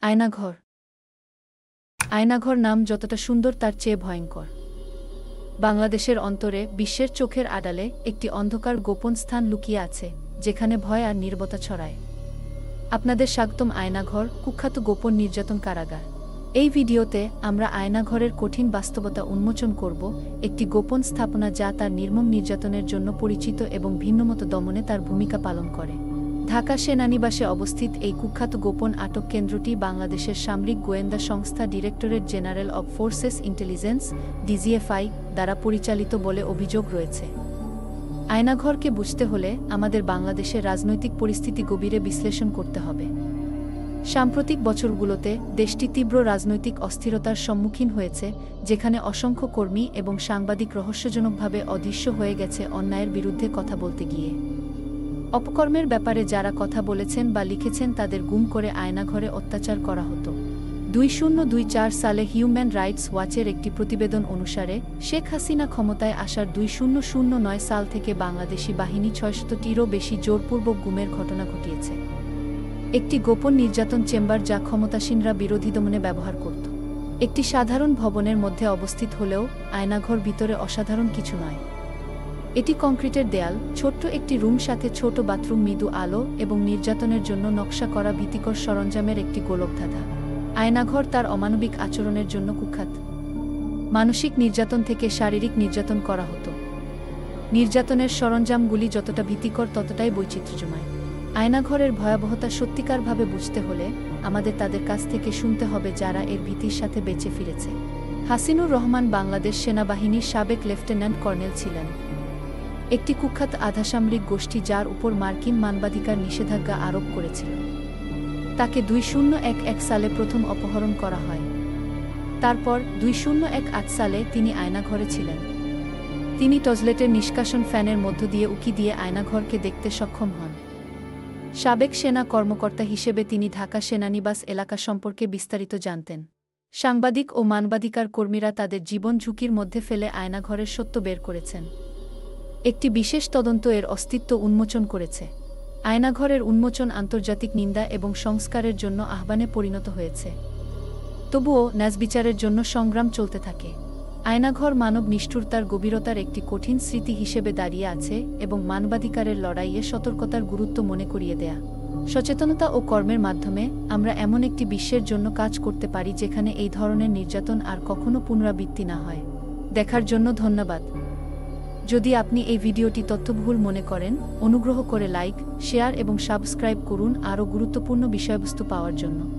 আয়নাঘর। আয়নাঘর নাম যতটা সুন্দর তার চেয়ে ভয়ঙ্কর। বাংলাদেশের অন্তরে, বিশ্বের চোখের আড়ালে একটি অন্ধকার গোপন স্থান লুকিয়ে আছে, যেখানে ভয় আর নীরবতা ছড়ায়। আপনাদের স্বাগতম আয়নাঘর, কুখ্যাত গোপন নির্যাতন কারাগার। এই ভিডিওতে আমরা আয়নাঘরের কঠিন বাস্তবতা উন্মোচন করব, একটি গোপন স্থাপনা যা তার নির্মম নির্যাতনের জন্য পরিচিত এবং ভিন্নমত দমনে তার ভূমিকা পালন করে। ঢাকা সেনানিবাসে অবস্থিত এই কুখ্যাত গোপন আটক কেন্দ্রটি বাংলাদেশের সামরিক গোয়েন্দা সংস্থা directorate general of forces intelligence DGFI দ্বারা পরিচালিত বলে অভিযোগ রয়েছে। আয়নাঘরকে বুঝতে হলে আমাদের বাংলাদেশের রাজনৈতিক পরিস্থিতি গভীরে বিশ্লেষণ করতে হবে। সাম্প্রতিক বছরগুলোতে দেশটি তীব্র রাজনৈতিক অস্থিরতার সম্মুখীন হয়েছে, যেখানে অসংখ্য কর্মী এবং সাংবাদিক রহস্যজনকভাবে অদৃশ্য হয়ে গেছে অন্যায়ের বিরুদ্ধে কথা বলতে গিয়ে। অপকর্মের ব্যাপারে যারা কথা বলেছেন বা লিখেছেন তাদের গুম করে আয়নাঘরে অত্যাচার করা হতো। 2024 সালে হিউম্যান রাইটস ওয়াচের একটি প্রতিবেদন অনুসারে শেখ হাসিনা ক্ষমতায় আসার 2009 সাল থেকে বাংলাদেশি বাহিনী 600টিরও বেশি জোরপূর্বক গুমের ঘটনা ঘটিয়েছে। একটি গোপন নির্যাতন চেম্বার যা ক্ষমতাসীনরা বিরোধী দমনে ব্যবহার করত। একটি সাধারণ ভবনের মধ্যে অবস্থিত হলেও আয়নাঘর ভিতরে অসাধারণ কিছু নয়। এটি কংক্রিটের দেয়াল, ছোট্ট একটি রুম সাথে ছোট বাথরুম, মৃদু আলো এবং নির্যাতনের জন্য নকশা করা ভীতিকর সরঞ্জামের একটি গোলকধাঁধা। আয়নাঘর তার অমানবিক আচরণের জন্য কুখ্যাত। মানসিক নির্যাতন থেকে শারীরিক নির্যাতন করা হতো। নির্যাতনের সরঞ্জামগুলি যতটা ভীতিকর ততটাই বৈচিত্র্যময়। আয়নাঘরের ভয়াবহতা সত্যিকারভাবে বুঝতে হলে আমাদের তাদের কাছ থেকে শুনতে হবে যারা এর ভীতির সাথে বেঁচে ফিরেছে। হাসিনুর রহমান বাংলাদেশ সেনাবাহিনীর সাবেক লেফটেন্যান্ট কর্নেল ছিলেন। একটি কুখ্যাত আধাসামরিক গোষ্ঠী যার উপর মার্কিন মানবাধিকার নিষেধাজ্ঞা আরোপ করেছিল। তাকে 2011 সালে প্রথম অপহরণ করা হয়। তারপর 2018 সালে তিনি আয়নাঘরে ছিলেন। তিনি টজলেটের নিষ্কাশন ফ্যানের মধ্য দিয়ে উঁকি দিয়ে আয়নাঘরকে দেখতে সক্ষম হন। সাবেক সেনা কর্মকর্তা হিসেবে তিনি ঢাকা সেনানিবাস এলাকা সম্পর্কে বিস্তারিত জানতেন। সাংবাদিক ও মানবাধিকার কর্মীরা তাদের জীবন ঝুঁকির মধ্যে ফেলে আয়নাঘরের সত্য বের করেছেন। একটি বিশেষ তদন্ত এর অস্তিত্ব উন্মোচন করেছে। আয়নাঘরের উন্মোচন আন্তর্জাতিক নিন্দা এবং সংস্কারের জন্য আহ্বানে পরিণত হয়েছে। তবুও ন্যায়বিচারের জন্য সংগ্রাম চলতে থাকে। আয়নাঘর মানব নিষ্ঠুরতার গভীরতার একটি কঠিন স্মৃতি হিসেবে দাঁড়িয়ে আছে এবং মানবাধিকারের লড়াইয়ে সতর্কতার গুরুত্ব মনে করিয়ে দেয়া। সচেতনতা ও কর্মের মাধ্যমে আমরা এমন একটি বিশ্বের জন্য কাজ করতে পারি যেখানে এই ধরনের নির্যাতন আর কখনো পুনরাবৃত্তি না হয়। দেখার জন্য ধন্যবাদ। যদি আপনি এই ভিডিওটি তথ্যবহুল মনে করেন, অনুগ্রহ করে লাইক, শেয়ার এবং সাবস্ক্রাইব করুন আরও গুরুত্বপূর্ণ বিষয়বস্তু পাওয়ার জন্য।